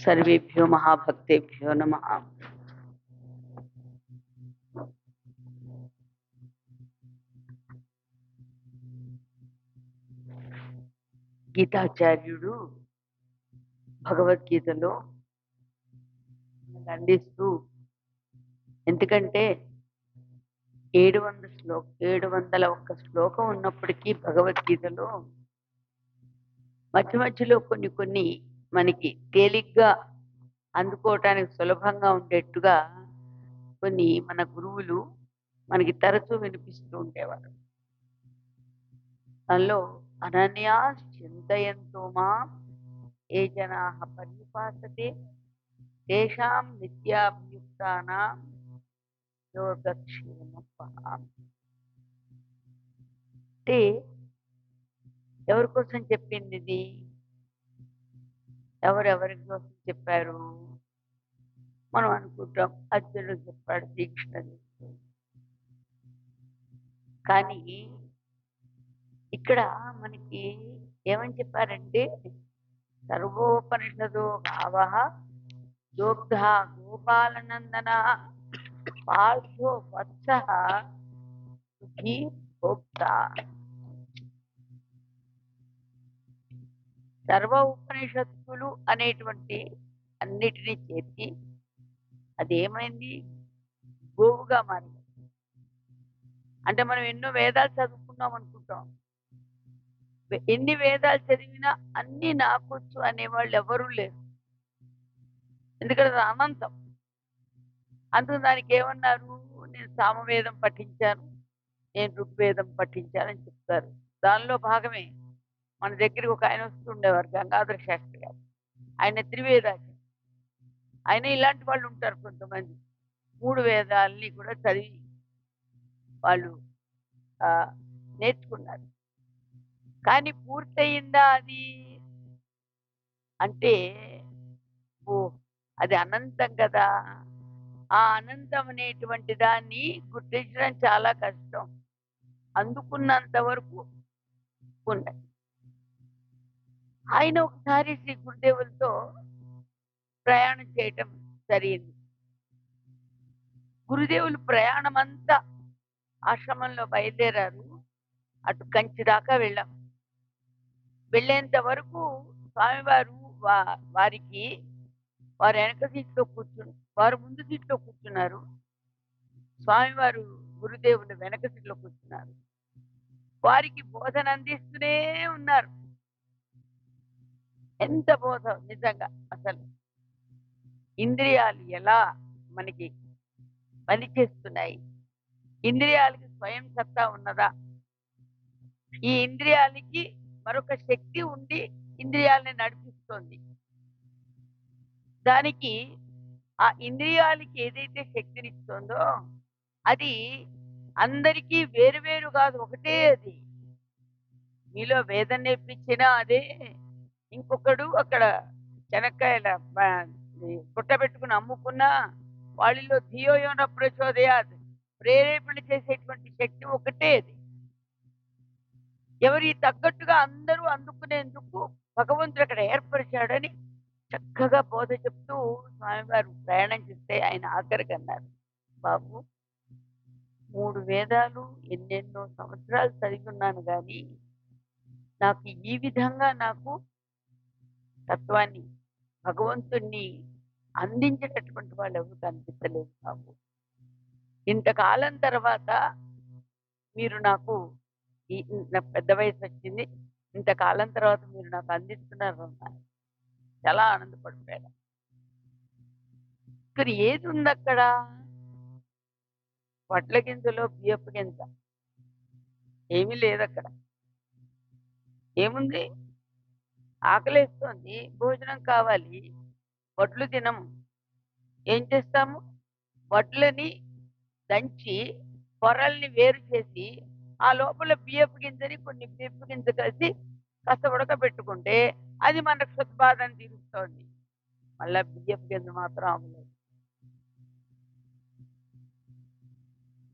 सर्वेभ्यो महाभक्तेभ्यो नमः। గీతాచార్యుడు భగవద్గీతలో అందిస్తూ, ఎందుకంటే 701 శ్లోకం ఉన్నప్పటికీ భగవద్గీతలో మధ్య మధ్యలో కొన్ని మనకి తేలిగ్గా అందుకోవటానికి సులభంగా ఉండేట్టుగా కొన్ని మన గురువులు మనకి తరచూ వినిపిస్తూ ఉండేవారు. దానిలో అనన్యా చింతయంతో మాం ఏ జనాః పర్యుపాసతే తేషాం నిత్యాభియుక్తానాం యోగక్షేమం వహామి. అంటే ఎవరి కోసం చెప్పింది ఇది? ఎవరెవరి కోసం చెప్పారు? మనం అనుకుంటాం అర్జునుడు చెప్పాడు, శ్రీకృష్ణుడు. కానీ ఇక్కడ మనకి ఏమని చెప్పారంటే, సర్వోపనిషదో గావః దోగ్ధ గోపాలనందన పార్థో వత్సః సుఖీ భోక్త. సర్వ ఉపనిషత్తులు అనేటువంటి అన్నిటినీ చేర్చి అదేమైంది? గోవుగా మారింది. అంటే మనం ఎన్నో వేదాలు చదువుకున్నాం అనుకుంటాం. ఎన్ని వేదాలు చదివినా అన్ని నాకొచ్చు అనేవాళ్ళు ఎవరూ లేరు. ఎందుకంటే అది అనంతం. అందుకు దానికి ఏమన్నారు? నేను సామవేదం పఠించాను, నేను ఋగ్వేదం పఠించానని చెప్తారు. దానిలో భాగమే మన దగ్గరికి ఒక ఆయన వస్తుండేవారు, గంగాధర శాస్త్రి గారు. ఆయన త్రివేదాచార్యులు. ఆయన ఇలాంటి వాళ్ళు ఉంటారు కొంతమంది. 3 వేదాలని కూడా చదివి వాళ్ళు నేర్చుకున్నారు. కానీ పూర్తయిందా అది అంటే? ఓ, అది అనంతం కదా. ఆ అనంతం అనేటువంటి దాన్ని గుర్తించడం చాలా కష్టం. అందుకున్నంత వరకు ఉన్నాయి. ఆయన ఒకసారి శ్రీ గురుదేవులతో ప్రయాణం చేయటం జరిగింది. గురుదేవులు ప్రయాణం అంతా ఆశ్రమంలో బయలుదేరారు. అటు కంచి దాకా వెళ్ళాం. వెళ్ళేంత వరకు స్వామివారు వారికి వారు వెనక సీట్లో కూర్చుని, వారు ముందు సీట్లో కూర్చున్నారు. స్వామివారు గురుదేవులు వెనక సీట్లో కూర్చున్నారు. వారికి బోధన అందిస్తూనే ఉన్నారు. ఎంత బోధ నిజంగా! అసలు ఇంద్రియాలు ఎలా మనకి పనిచేస్తున్నాయి? ఇంద్రియాలకి స్వయం సత్తా ఉన్నదా? ఈ ఇంద్రియాలకి మరొక శక్తి ఉండి ఇంద్రియాలని నడిపిస్తోంది. దానికి ఆ ఇంద్రియాలకి ఏదైతే శక్తినిస్తుందో అది అందరికీ వేరు కాదు, ఒకటే. అది మీలో వేదం నేర్పించినా అదే, ఇంకొకడు అక్కడ శనక్కాయల పుట్టబెట్టుకుని అమ్ముకున్నా వాళ్ళలో ధియోయోన ప్రచోదయాత్, ప్రేరేపణ చేసేటువంటి శక్తి ఒకటే. అది ఎవరి తగ్గట్టుగా అందరూ అందుకునేందుకు భగవంతుడు అక్కడ ఏర్పరిచాడని చక్కగా బోధ చెప్తూ స్వామివారు ప్రయాణం చేస్తే ఆయన ఆఖరికి అన్నారు, బాబు 3 వేదాలు ఎన్నెన్నో సంవత్సరాలు చదివి ఉన్నాను, కానీ నాకు ఈ విధంగా నాకు తత్వాన్ని, భగవంతుణ్ణి అందించేటటువంటి వాళ్ళు ఎవరు కనిపించలేదు బాబు. ఇంతకాలం తర్వాత మీరు నాకు నాకు పెద్ద వయసు వచ్చింది, ఇంతకాలం తర్వాత మీరు నాకు అందిస్తున్నారు. చాలా ఆనందపడిపోయాడు. ఇక్కడ ఏది ఉంది అక్కడ? వడ్ల గింజలో బియ్యపు గింజ ఏమీ లేదు అక్కడ. ఏముంది? ఆకలేస్తోంది, భోజనం కావాలి, వడ్లు తినము. ఏం చేస్తాము? వడ్లని దంచి పొరల్ని వేరు చేసి ఆ లోపల బియ్యపు గింజని కొన్ని బియ్యపు గింజ కలిసి కాస్త ఉడకబెట్టుకుంటే అది మన క్షుద్బాధను తీరుస్తోంది. మళ్ళా బియ్యపు గింజ మాత్రం అవ్వలేదు.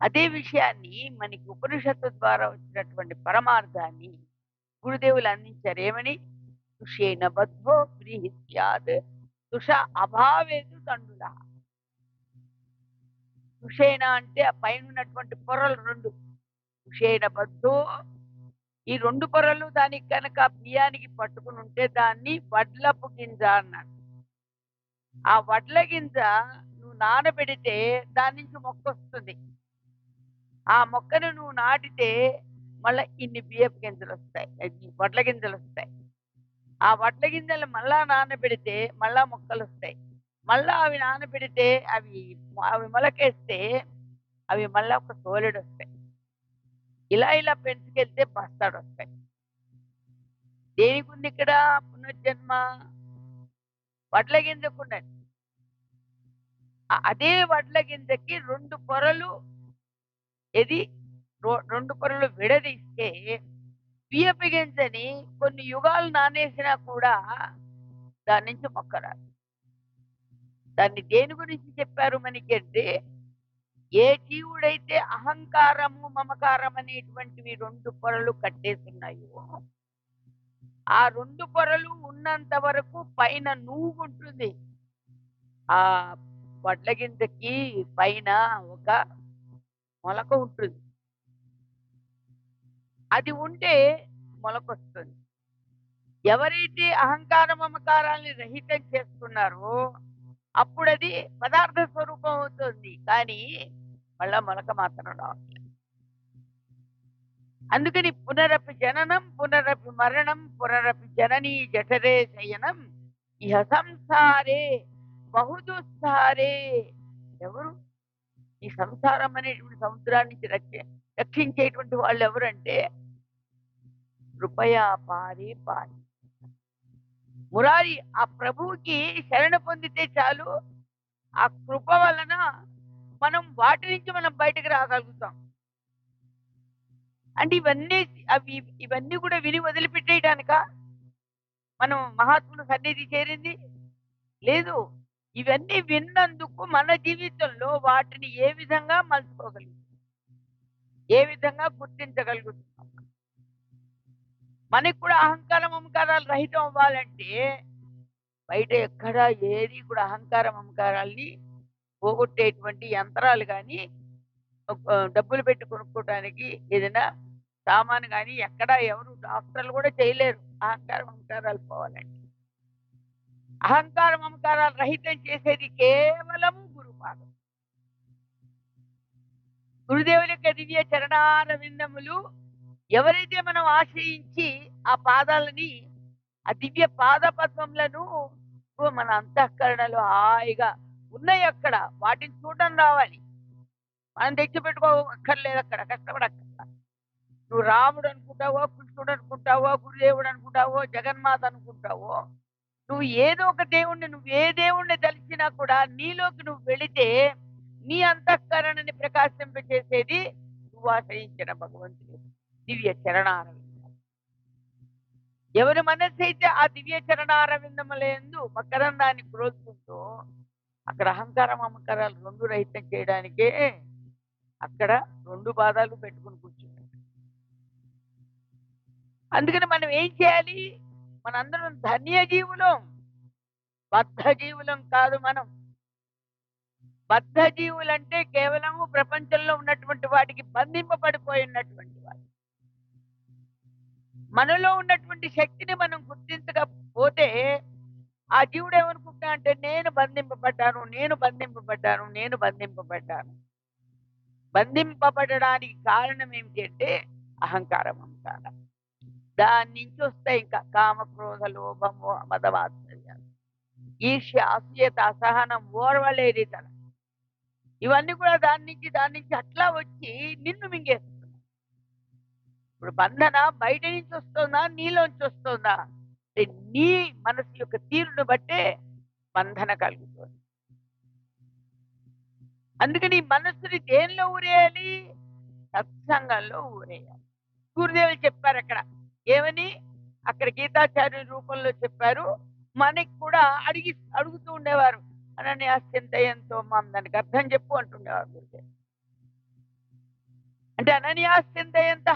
అదే విషయాన్ని మనకి ఉపనిషత్తు ద్వారా వచ్చినటువంటి పరమార్థాన్ని గురుదేవులు అందించారు. ఏమని? ఋషేణ బద్ధో బ్రీహిత్యాద్ తుష అభావేతు తండుల. తుషేణ అంటే ఆ పైన ఉన్నటువంటి పొరలు రెండు. తుషేణ బద్ధో, ఈ రెండు పొరలు దానికి కనుక బియ్యానికి పట్టుకుని ఉంటే దాన్ని వడ్లపు గింజ అన్నారు. ఆ వడ్ల గింజ నువ్వు నానబెడితే దాని నుంచి మొక్క వస్తుంది. ఆ మొక్కను నువ్వు నాటితే మళ్ళా ఇన్ని బియ్యపు గింజలు వస్తాయి, వడ్ల గింజలు వస్తాయి. ఆ వడ్ల గింజలు మళ్ళా నానబెడితే మళ్ళా మొక్కలు వస్తాయి. మళ్ళా అవి నానబెడితే అవి అవి మొలకేస్తే అవి మళ్ళా ఒక తోలెడు వస్తాయి. ఇలా ఇలా పెంచుకెళ్తే బస్తాడు వస్తాయి. దేనికి ఉంది ఇక్కడ పునర్జన్మ? వడ్ల గింజకున్నది. అదే వడ్ల గింజకి రెండు పొరలు, ఇది రెండు పొరలు విడదీస్తే బియ్యపు గింజని కొన్ని యుగాలు నానేసినా కూడా దాని నుంచి మొక్క రాదు. దాన్ని దేని గురించి చెప్పారు మనకి అంటే, ఏ జీవుడైతే అహంకారము మమకారం అనేటువంటివి రెండు పొరలు కట్టేస్తున్నాయో ఆ రెండు పొరలు ఉన్నంత వరకు పైన నువ్వు ఉంటుంది. ఆ వడ్ల గింజకి పైన ఒక మొలక ఉంటుంది. అది ఉంటే మొలకొస్తుంది. ఎవరైతే అహంకార మమకారాల్ని రహితం చేస్తున్నారో అప్పుడు అది పదార్థ స్వరూపం అవుతుంది, కానీ మళ్ళా మొలక మాత్రం రావట్లేదు. అందుకని పునరపి జననం పునరపి మరణం పునరపి జననీ జఠరే శయనం ఇహ సంసారే బహుదుస్సారే. ఎవరు ఈ సంసారం అనేటువంటి సముద్రాన్ని నుంచి రక్షించేటువంటి వాళ్ళు ఎవరంటే కృపయా పారే పారి. మురారి ఆ ప్రభువుకి శరణ పొందితే చాలు, ఆ కృప వలన మనం వాటి నుంచి మనం బయటకు రాగలుగుతాం. అంటే ఇవన్నీ కూడా విని వదిలిపెట్టేయడానిక మనం మహాత్ముల సన్నిధి చేరింది లేదు. ఇవన్నీ విన్నందుకు మన జీవితంలో వాటిని ఏ విధంగా మలుచుకోగలుగుతాం, ఏ విధంగా గుర్తించగలుగుతున్నాం. మనకి కూడా అహంకార మమకారాలు రహితం అవ్వాలంటే బయట ఎక్కడ ఏది కూడా అహంకార మమకారాల్ని పోగొట్టేటువంటి యంత్రాలు కానీ డబ్బులు పెట్టి కొనుక్కోవడానికి ఏదైనా సామాను కానీ ఎక్కడ ఎవరు డాక్టర్లు కూడా చేయలేరు అహంకార మమకారాలు పోవాలంటే. అహంకార మమకారాలు రహితం చేసేది కేవలము గురుపాదం. గురుదేవుల యొక్క దివ్య చరణార విందములు ఎవరైతే మనం ఆశ్రయించి ఆ పాదాలని, ఆ దివ్య పాద పద్మములను మన అంతఃకరణలో హాయిగా ఉన్నాయి అక్కడ, వాటిని చూడడం రావాలి. మనం తెచ్చిపెట్టుకో అక్కర్లేదు, అక్కడ కష్టపడక్కర్లా. నువ్వు రాముడు అనుకుంటావో, కృష్ణుడు అనుకుంటావో, గురుదేవుడు అనుకుంటావో, జగన్మాత అనుకుంటావో, నువ్వు ఏదో ఒక దేవుణ్ణి, నువ్వు ఏ దేవుణ్ణి తలిచినా కూడా నీలోకి నువ్వు వెళితే నీ అంతఃకరణని ప్రకాశింపచేసేది నువ్వు ఆశ్రయించిన భగవంతుడు దివ్య చరణారవిందం. ఎవరి మనస్సు అయితే ఆ దివ్య చరణారవిందములందు మకరందాన్ని క్రోల్చుకుంటూ అక్కడ అహంకార మమకారాలు రెండు రహితం చేయడానికే అక్కడ రెండు పాదాలు పెట్టుకుని కూర్చున్నాడు. అందుకని మనం ఏం చేయాలి? మనందరం ధన్య జీవులం, బద్ధ జీవులం కాదు. మనం బద్ధ జీవులంటే కేవలము ప్రపంచంలో ఉన్నటువంటి వాటికి బంధింపబడిపోయినటువంటి వాడు. మనలో ఉన్నటువంటి శక్తిని మనం గుర్తించకపోతే ఆ జీవుడు ఏమనుకుంటా అంటే నేను బంధింపబడ్డాను, నేను బంధింపబడ్డాను, నేను బంధింపబడ్డాను. బంధింపబడడానికి కారణం ఏమిటి అంటే అహంకారం అంటార. దాని నుంచి వస్తాయి ఇంకా కామ క్రోధ లోభము మదవాత్సల్యాలు, ఈర్ష్య అసూయత అసహనం ఓర్వలేనితన, ఇవన్నీ కూడా దాని నుంచి అట్లా వచ్చి నిన్ను మింగేస్తున్నాయి. ఇప్పుడు బంధన బయట నుంచి వస్తుందా నీలోంచి వస్తుందా? నీ మనసు యొక్క తీరును బట్టే బంధన కలుగుతుంది. అందుకని మనస్సుని దేనిలో ఊరేయాలి? సత్సంగంలో ఊరేయాలి. గురుదేవులు చెప్పారు అక్కడ ఏమని, అక్కడ గీతాచార్య రూపంలో చెప్పారు. మనకి కూడా అడుగుతూ ఉండేవారు, అనన్యాశ్చింతయంతో మాం, దానికి అర్థం చెప్పు అంటుండేవారు గురుదేవులు. అంటే అనన్యాశ్చింతయంత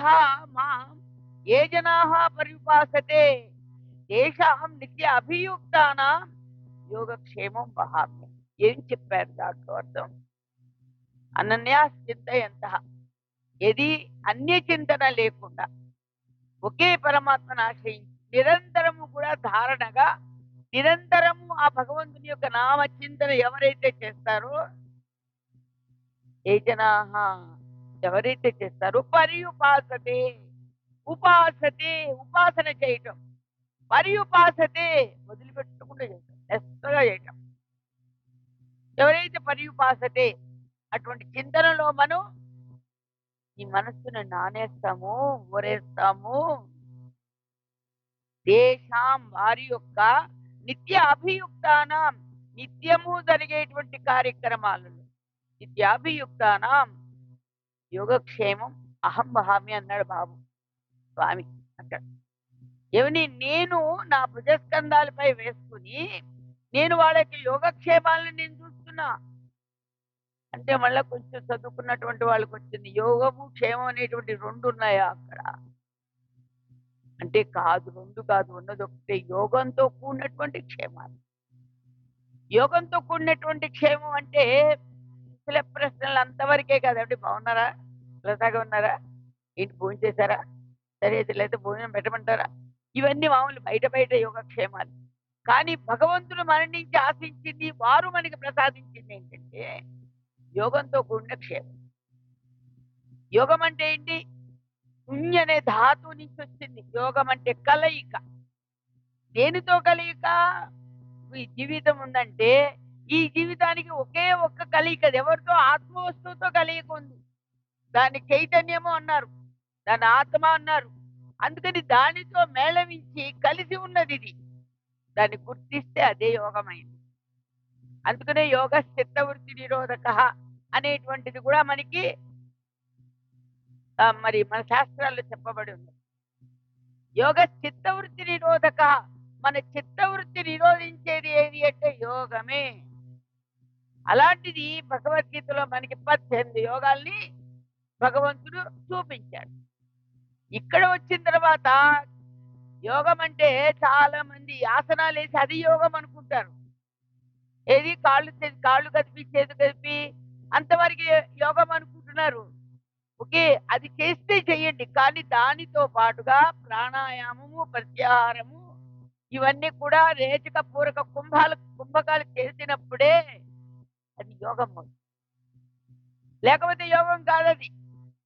మాం ఏ జనా పర్యుపాసతే తేషాం నిత్య అభియుక్తానాం యోగక్షేమం వహామ్యం. ఏం చెప్పారు దాంట్లో అర్థం? అనన్యా చింతయంత, ఏది అన్య చింతన లేకుండా ఒకే పరమాత్మను ఆశ్రయించి నిరంతరము కూడా ధారణగా నిరంతరము ఆ భగవంతుని యొక్క నామ చింతన ఎవరైతే చేస్తారో, ఏ జనాహ, ఎవరైతే చేస్తారో పర్యుపాసతే, ఉపాసతే ఉపాసన చేయటం, పర్యుపాసతే వదిలిపెట్టకుండా చేయటం, ఎస్సగా చేయటం. ఎవరైతే పర్యుపాసతే అటువంటి చింతనలో మనం ఈ మనస్సును నానేస్తాము, ఊరేస్తాము, దేశాం వారి యొక్క నిత్య అభియుక్తానం, నిత్యము జరిగేటువంటి కార్యక్రమాలలో నిత్యాభియుక్తానం యోగక్షేమం అహం వహామి అన్నాడు బాబు స్వామి. అంటాడు ఏమని, నేను నా భుజస్కంధాలపై వేసుకుని నేను వాళ్ళకి యోగక్షేమాలను నేను చూస్తున్నా. అంటే మళ్ళా కొంచెం చదువుకున్నటువంటి వాళ్ళకి వచ్చింది, యోగము క్షేమం అనేటువంటి రెండు ఉన్నాయా అక్కడ అంటే కాదు, రెండు కాదు, ఉన్నది ఒకటే, యోగంతో కూడినటువంటి క్షేమాలు. యోగంతో కూడినటువంటి క్షేమం అంటే కుశల ప్రశ్నలు అంతవరకే కదండి. బాగున్నారా, లతాగా ఉన్నారా, ఏంటి భోజనం చేశారా, సరే అయితే భోజనం పెట్టమంటారా, ఇవన్నీ మామూలు బయట బయట యోగక్షేమాలు. కానీ భగవంతుడు మన నుంచి ఆశించింది, వారు మనకి ప్రసాదించింది ఏంటంటే యోగంతో కూడిన క్షేమం. యోగం అంటే ఏంటి? పుణ్య అనే ధాతువు నుంచి వచ్చింది. యోగం అంటే కలయిక. దేనితో కలయిక? ఈ జీవితం ఉందంటే ఈ జీవితానికి ఒకే ఒక్క కలయిక, ఎవరితో? ఆత్మవస్తువుతో కలయిక ఉంది. దాన్ని చైతన్యము అన్నారు, దాని ఆత్మ అన్నారు. అందుకని దానితో మేళవించి కలిసి ఉన్నది ఇది. దాన్ని గుర్తిస్తే అదే యోగమైంది. అందుకనే యోగ చిత్తవృత్తి నిరోధక అనేటువంటిది కూడా మనకి మరి మన శాస్త్రాల్లో చెప్పబడి ఉంది. యోగ చిత్తవృత్తి నిరోధక, మన చిత్తవృత్తి నిరోధించేది ఏది అంటే యోగమే. అలాంటిది భగవద్గీతలో మనకి 18 యోగాల్ని భగవంతుడు చూపించాడు. ఇక్కడ వచ్చిన తర్వాత యోగం అంటే చాలా మంది ఆసనాలు వేసి అది యోగం అనుకుంటారు. ఏది కాళ్ళు కదిపి చేతులు కదిపి అంతవరకు యోగం అనుకుంటున్నారు. ఓకే, అది చేస్తే చెయ్యండి, కానీ దానితో పాటుగా ప్రాణాయామము, ప్రత్యాహారము ఇవన్నీ కూడా రేచక పూరక కుంభకాలు చేసినప్పుడే అది యోగం అవుతుంది. లేకపోతే యోగం కాదది,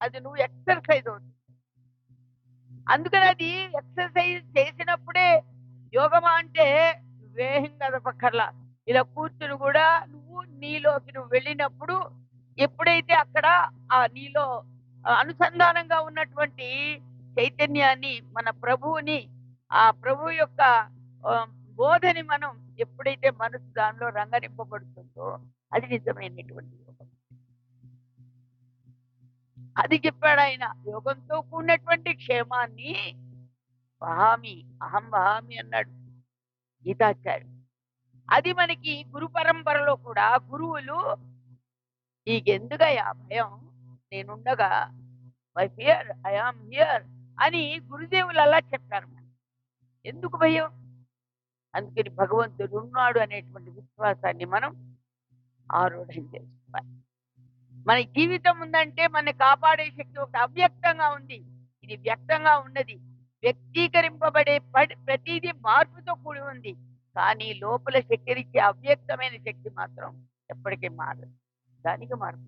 అది నువ్వు ఎక్సర్సైజ్ అవుతుంది. అందుకని అది ఎక్సర్సైజ్ చేసినప్పుడే యోగమా అంటే నువ్వేం కదపక్కర్లా, ఇలా కూర్చుని కూడా నువ్వు నీలోకి నువ్వు వెళ్ళినప్పుడు ఎప్పుడైతే అక్కడ ఆ నీలో అనుసంధానంగా ఉన్నటువంటి చైతన్యాన్ని, మన ప్రభువుని, ఆ ప్రభు యొక్క బోధని మనం ఎప్పుడైతే మనసు దానిలో రంగనింపబడుతుందో అది నిజమైనటువంటి యోగం. అది చెప్పాడు ఆయన. యోగంతో కూడినటువంటి క్షేమాన్ని వహామి, అహం వహామి అన్నాడు గీతాచార్యుడు. అది మనకి గురు పరంపరలో కూడా గురువులు నీకెందుకయ్యా భయం, నేనుండగా my here, I am here అని గురుదేవులు అలా చెప్పారు. ఎందుకు భయం? అందుకని భగవంతుడు ఉన్నాడు అనేటువంటి విశ్వాసాన్ని మనం ఆరూఢం చేసుకోవాలి. మన జీవితం ఉందంటే మన కాపాడే శక్తి ఒకటి అవ్యక్తంగా ఉంది, ఇది వ్యక్తంగా ఉన్నది. వ్యక్తీకరింపబడే ప్రతిదీ మార్పుతో కూడి ఉంది. కానీ లోపల శక్తినిచ్చే అవ్యక్తమైన శక్తి మాత్రం ఎప్పటికీ మారదు, దానికి మార్పు.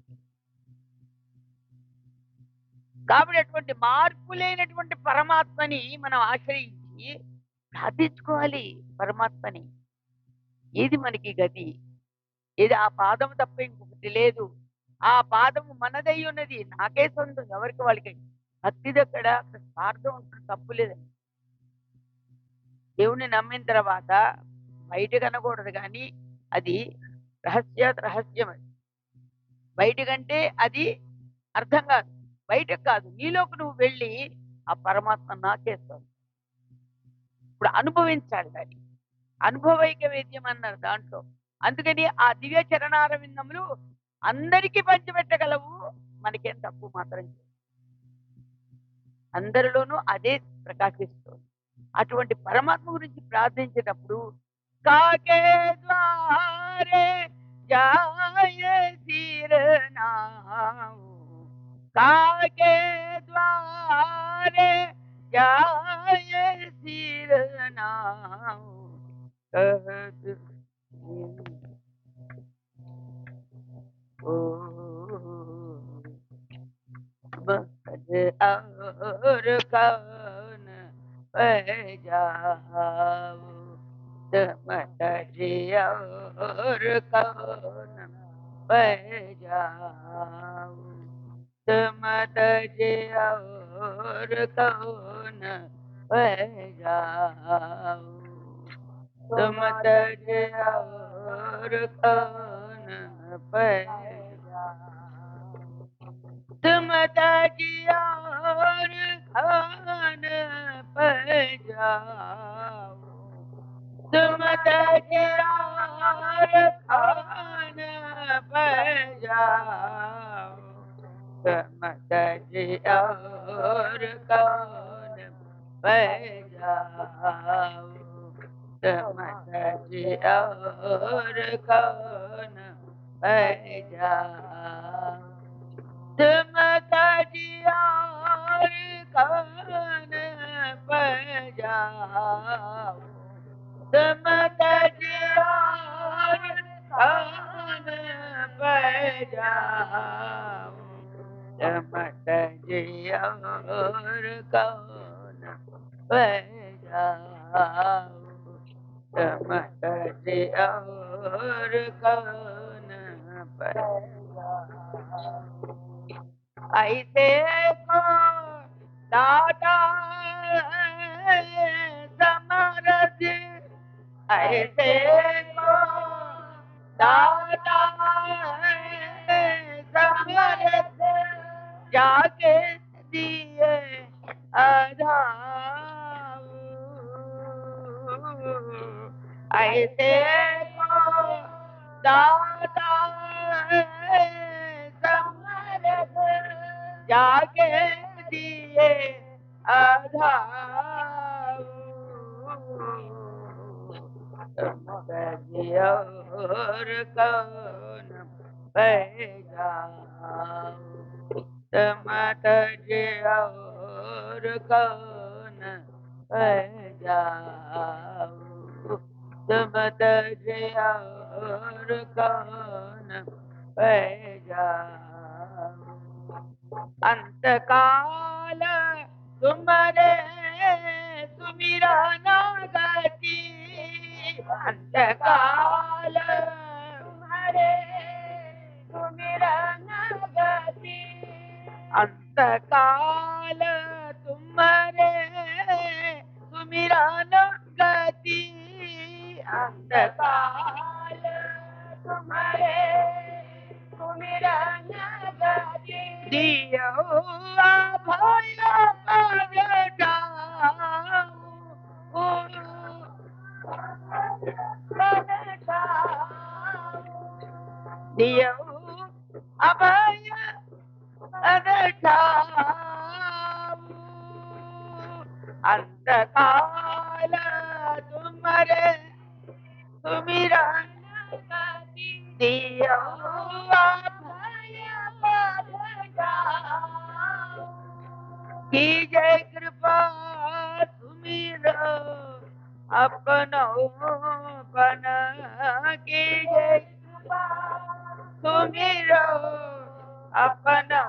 కాబట్టి అటువంటి మార్పు లేనటువంటి పరమాత్మని మనం ఆశ్రయించి ప్రార్థించుకోవాలి. పరమాత్మని, ఏది మనకి గతి, ఏది ఆ పాదము తప్ప ఇంకొకటి లేదు. ఆ పాదము మనదై ఉన్నది, నాకే సొంతం, ఎవరికి వాళ్ళకి. భక్తి దగ్గర స్వార్థం ఉంటుంది, తప్పు లేదండి. దేవుణ్ణి నమ్మిన తర్వాత బయట కనకూడదు, కానీ అది రహస్యం. అది బయటకంటే అది అర్థం కాదు, బయటకు కాదు, నీలోకి నువ్వు వెళ్ళి ఆ పరమాత్మ నాకేస్తావు. ఇప్పుడు అనుభవించాలి దాన్ని. అనుభవైక వేద్యం అన్నారు దాంట్లో. అందుకని ఆ దివ్య చరణారవిందములు అందరికీ పంచిపెట్టగలవు, మనకేం తప్పు మాత్రం చేయవు. అందరిలోనూ అదే ప్రకాశిస్తుంది. అటువంటి పరమాత్మ గురించి ప్రార్థించేటప్పుడు काके द्वारे जाय सिर नाऊ, काके द्वारे जाय सिर नाऊ, कहत ओ बद और कौन पह जाओ, मत और कौन पह जाओ, मत और कौन पह जाओ, मत और कौन पह जाओ, तुम तजियार खान पर जाओ, तुम तजियार खान पर जाओ, तुम तजियार खान पर जाओ, तुम तजियार खान पर जाओ, तुम तजियार खान पर जाओ, तुम तजियार खान पर जाओ, तुम तजियार खान पर जाओ, तुम तजियार खान पर जाओ, ऐसे को दाता समरथ, ऐसे को दाता समरथ, जाके दिए अधाऊ, ऐसे को दाता समरथ, जाके दिए अधाऊ, और कौन पह जाओ, मत और कौन पह जाओ, मत और कौन पह जाओ, अंत काल तुम्हारे सुमिरा ना गति, अंत काल तुम्हारे सुमिरा ना गति, अंत काल तुम्हारे सुमिरा ना गति, अंत काल तुम्हारे सुमिरा ना गति, दियो अभय पद जाऊं, पद जाऊं, दियो अभय पद जाऊं, अंत काल तुम्हारे सुमिरा दियो अभय पद जाऊं, कीजय कृपा सुमिरो अपनो पन, कीजय कृपा सुमिरो अपनो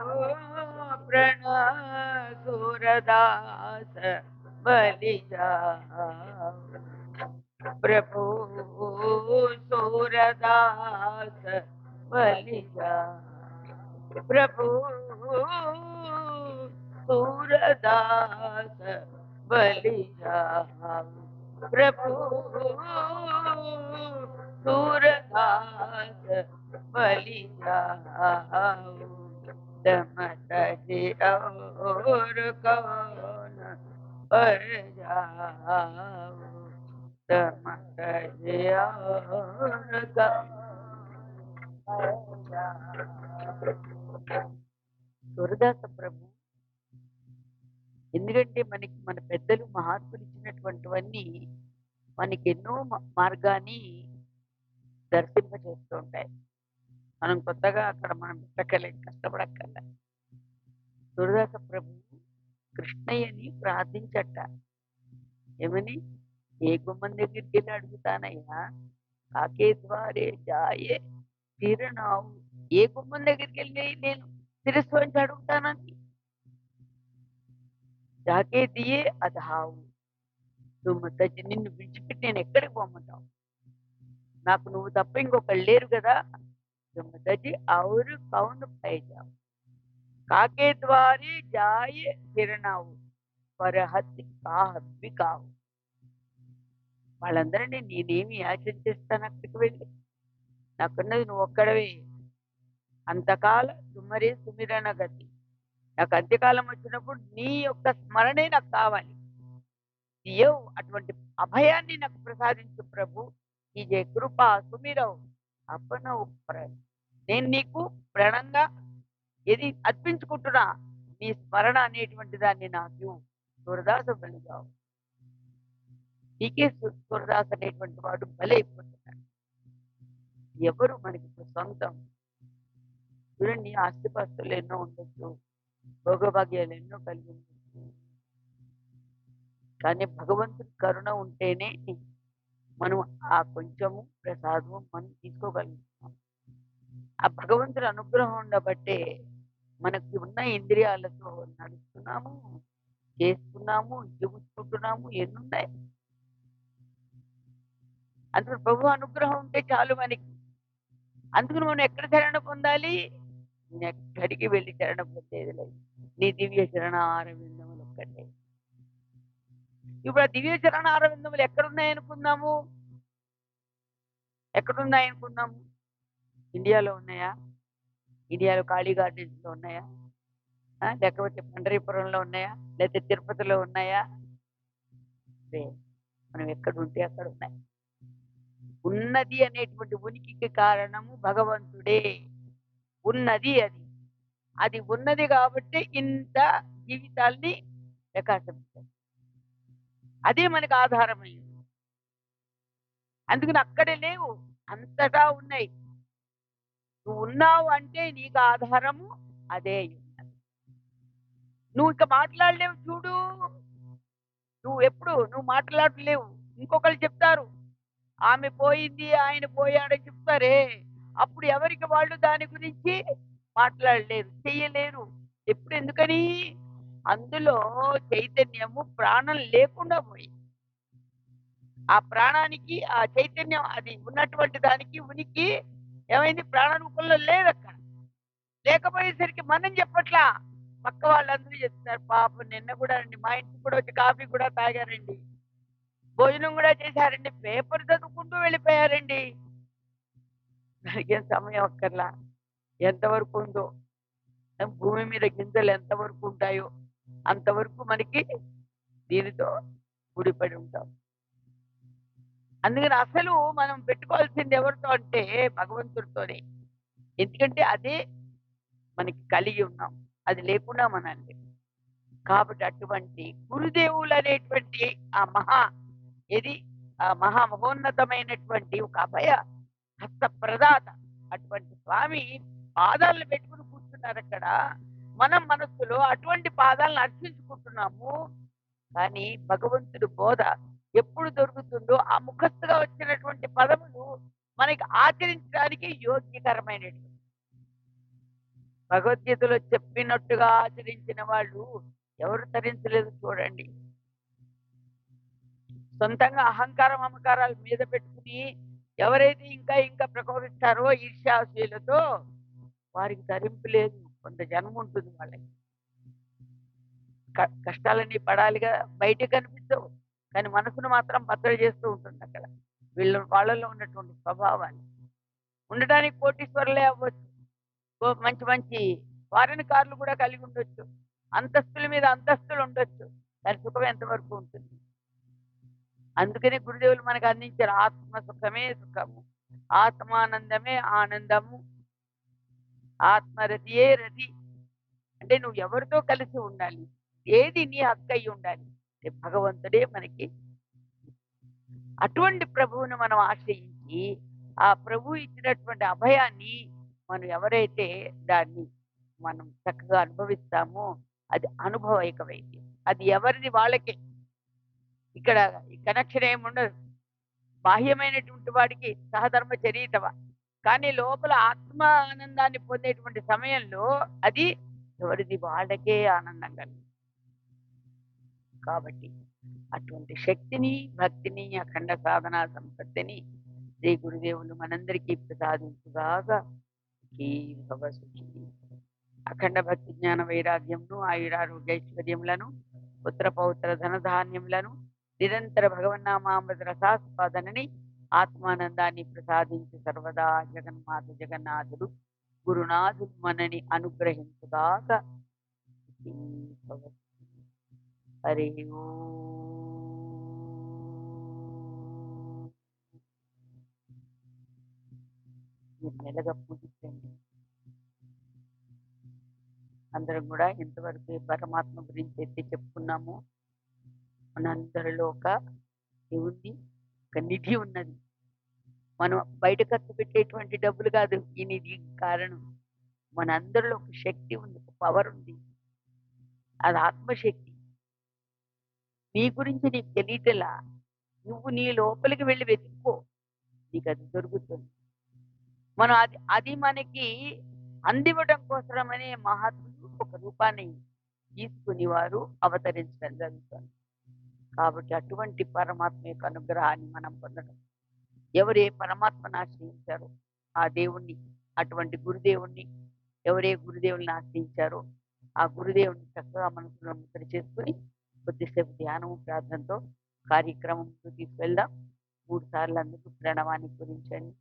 प्रण, सूरदास बलि जाओ, प्रभु सूरदास बलि जाओ, प्रभु सूरदास बलि जाओ, प्रभु सूरदास बलि जाओ, तमत और कौन पर जाओ, तमत और సూరదాస ప్రభు ఎందుకంటే మనకి మన పెద్దలు మహాత్ములు ఇచ్చినటువంటివన్నీ మనకి ఎన్నో మార్గాన్ని దర్శింపచేస్తూ ఉంటాయి. మనం కొత్తగా అక్కడ మనం కష్టపడక్కర్లే. దుర్గాస ప్రభు కృష్ణయ్యని ప్రార్థించట. ఏమని? ఏ గుమ్మం దగ్గరికెళ్ళి అడుగుతానయ్యా, కాకే ద్వారే జాయే తీరనావు. ఏ గుమ్మం దగ్గరికెళ్ళి నేను శిరస్సు వంచి అడుగుతానని? జాకే దియే అధావు. నువ్వు నిన్ను విడిచిపెట్టి నేను ఎక్కడికి పొమ్మంటావు? నాకు నువ్వు తప్ప ఇంకొకళ్ళు లేరు కదా. तुम तज और कौन पै जाओ, काके द्वारे जाए తిరణావు పరహతి కాహబ్బి కావు. వాళ్ళందరినీ నేనేమి యాచన చేస్తాను అక్కడికి వెళ్ళి? నాకున్నది నువ్వు ఒక్కడవే. అంతకాల సుమరే సుమిరణ గతి. నాకు అంత్యకాలం వచ్చినప్పుడు నీ యొక్క స్మరణే నాకు కావాలి. నీయో అటువంటి అభయాన్ని నాకు ప్రసాదించు ప్రభు. ఈ జయ కృప సుమిరవు అప్పనవు నేను నీకు ప్రణంగా ఏది అర్పించుకుంటున్నా, నీ స్మరణ అనేటువంటి దాన్ని నాకు సూరదాస బలిగావు. నీకే సూరదాస అనేటువంటి వాడు బలైపోతున్నాడు. ఎవరు మనకి సొంతం? చూడండి, ఆస్తిపాస్తులు ఎన్నో ఉండొచ్చు, భోగభాగ్యాలు ఎన్నో కలిగి ఉండొచ్చు, కానీ భగవంతుడి కరుణ ఉంటేనే మనం ఆ కొంచెము ప్రసాదము మనం తీసుకోగలుగుతున్నాం. ఆ భగవంతుడి అనుగ్రహం ఉండబట్టే మనకి ఉన్న ఇంద్రియాలతో నడుస్తున్నాము, చేస్తున్నాము, జీవించుకుంటున్నాము. ఎన్నున్నాయి? అందుకు ప్రభు అనుగ్రహం ఉంటే చాలు మనకి. అందుకని మనం ఎక్కడ శరణ పొందాలి? ఎక్కడికి వెళ్ళి శరణ పొందేది లేదు, నీ దివ్య చరణారవిందములు ఒక్కటే. ఇప్పుడు ఆ దివ్య చరణారవిందములు ఎక్కడున్నాయనుకుందాము? ఎక్కడున్నాయనుకుందాము? ఇండియాలో ఉన్నాయా? ఇండియాలో కాళీ గార్డెన్స్ లో ఉన్నాయా? లేకపోతే పండరీపురంలో ఉన్నాయా? లేకపోతే తిరుపతిలో ఉన్నాయా? మనం ఎక్కడుంటే అక్కడ ఉన్నాయి. ఉన్నది అనేటువంటి ఉనికికి కారణము భగవంతుడే. ఉన్నది అది అది ఉన్నది కాబట్టి ఇంత జీవితాల్ని ప్రకాశించాలి. అదే మనకు ఆధారమైంది. అందుకని అక్కడే లేవు, అంతటా ఉన్నాయి. నువ్వు ఉన్నావు అంటే నీకు ఆధారము అదే. నువ్వు ఇక మాట్లాడలేవు. చూడు, నువ్వు మాట్లాడలేవు. ఇంకొకరు చెప్తారు, ఆమె పోయింది, ఆయన పోయాడని చెప్తారే, అప్పుడు ఎవరికి వాళ్ళు దాని గురించి మాట్లాడలేరు, చెయ్యలేరు. ఎప్పుడు? ఎందుకని? అందులో చైతన్యము ప్రాణం లేకుండా పోయి, ఆ ప్రాణానికి ఆ చైతన్యం అది ఉన్నటువంటి దానికి ఉనికి ఏమైంది? ప్రాణ రూపంలో లేదు అక్కడ. లేకపోయేసరికి మనం చెప్పట్లా, పక్క వాళ్ళందరూ చెప్తారు. పాపం నిన్న కూడా అండి మా ఇంటికి కూడా వచ్చి కాఫీ కూడా తాగారండి, భోజనం కూడా చేశారండి, పేపర్ చదువుకుంటూ వెళ్ళిపోయారండి. దానికి సమయం అక్కర్లా. ఎంతవరకు ఉందో, భూమి మీద గింజలు ఎంతవరకు ఉంటాయో అంతవరకు మనకి దీనితో ముడిపడి ఉంటాం. అందుకని అసలు మనం పెట్టుకోవాల్సింది ఎవరితో అంటే భగవంతుడితోనే. ఎందుకంటే అదే మనకి కలిగి ఉన్నాం, అది లేకుండా మనండి. కాబట్టి అటువంటి గురుదేవులు అనేటువంటి ఆ మహోన్నతమైనటువంటి ఒక అభయ హస్త ప్రదాత అటువంటి స్వామి పాదాలను పెట్టుకుని కూర్చున్నారు అక్కడ. మనం మనస్సులో అటువంటి పాదాలను అర్చించుకుంటున్నాము. కానీ భగవంతుడి బోధ ఎప్పుడు దొరుకుతుందో ఆ ముఖస్థుగా వచ్చినటువంటి పదములు మనకి ఆచరించడానికి యోగ్యకరమైనటువంటి, భగవద్గీతలో చెప్పినట్టుగా ఆచరించిన వాళ్ళు ఎవరు తరించలేదు. చూడండి, సొంతంగా అహంకారం మమకారాల మీద పెట్టుకుని ఎవరైతే ఇంకా ఇంకా ప్రకోపిస్తారో ఈర్ష్యాశీలతో, వారికి తరింపు లేదు. కొంత జన్మ ఉంటుంది వాళ్ళకి. కష్టాలన్నీ పడాలిగా, బయటకు కనిపించవు, కానీ మనసును మాత్రం బద్దలు చేస్తూ ఉంటుంది అక్కడ. వాళ్ళలో ఉన్నటువంటి స్వభావాన్ని ఉండడానికి కోటీశ్వరులే అవ్వచ్చు, మంచి మంచి ఫారెన్ కార్లు కూడా కలిగి ఉండొచ్చు, అంతస్తుల మీద అంతస్తులు ఉండొచ్చు, దాని సుఖం ఎంతవరకు ఉంటుంది? అందుకనే గురుదేవులు మనకు అందించారు, ఆత్మ సుఖమే సుఖము, ఆత్మానందమే ఆనందము, ఆత్మరతియే రతి. అంటే నువ్వు ఎవరితో కలిసి ఉండాలి, ఏది నీ హక్కు అయి ఉండాలి, భగవంతుడే మనకి. అటువంటి ప్రభువును మనం ఆశ్రయించి, ఆ ప్రభువు ఇచ్చినటువంటి అభయాన్ని మనం ఎవరైతే దాన్ని మనం చక్కగా అనుభవిస్తామో అది అనుభవైక వైద్యం. అది ఎవరిది వాళ్ళకే. ఇక్కడ ఈ కనెక్షన్ ఏముండదు. బాహ్యమైనటువంటి వాడికి సహధర్మ చరీతవ. కానీ లోపల ఆత్మ ఆనందాన్ని పొందేటువంటి సమయంలో అది ఎవరిది వాళ్ళకే ఆనందం కలుగుతుంది. కాబట్టి అటువంటి శక్తిని, భక్తిని, అఖండ సాధనా సంపత్తిని శ్రీ గురుదేవులు మనందరికీ ప్రసాదించుగాక. సుఖీ భవ సుఖీ. అఖండ భక్తి జ్ఞాన వైరాగ్యమును ఆయురారోగ్య ఐశ్వర్యములను పుత్ర పౌత్ర ధనధాన్యములను నిరంతర భగవన్నామామృత రసాస్వాదనని ఆత్మానందాన్ని ప్రసాదించి సర్వదా జగన్మాత జగన్నాథుడు గురునాథుడు మనని అనుగ్రహించుగాక. సుఖీ భవ. హరి మీరు మెల్లగా పూజించండి. అందరం కూడా ఇంతవరకు ఏ పరమాత్మ గురించి అయితే చెప్పుకున్నామో మనందరిలో ఒక ఉంది, ఒక నిధి ఉన్నది. మనం బయట ఖర్చు పెట్టేటువంటి డబ్బులు కాదు ఈ నిధి కారణం. మనందరిలో ఒక శక్తి ఉంది, ఒక పవర్ ఉంది. అది ఆత్మశక్తి. నీ గురించి నీకు తెలియటలా. నువ్వు నీ లోపలికి వెళ్ళి వెతుక్కో, నీకు అది దొరుకుతుంది. మనం అది అది మనకి అందివ్వడం కోసమనే మహాత్ములు ఒక రూపాన్ని తీసుకుని వారు అవతరించడం జరుగుతుంది. కాబట్టి అటువంటి పరమాత్మ యొక్క అనుగ్రహాన్ని మనం పొందడం. ఎవరు ఏ పరమాత్మను ఆశ్రయించారో ఆ దేవుణ్ణి, అటువంటి గురుదేవుణ్ణి, ఎవరే గురుదేవుల్ని ఆశ్రయించారో ఆ గురుదేవుని చక్కగా మనసులో ముద్ర చేసుకుని కొద్దిసేపు ధ్యానము ప్రార్థనతో కార్యక్రమం తీసుకెళ్దాం. 3 సార్లు అందుకు ప్రణవాన్ని గురించండి.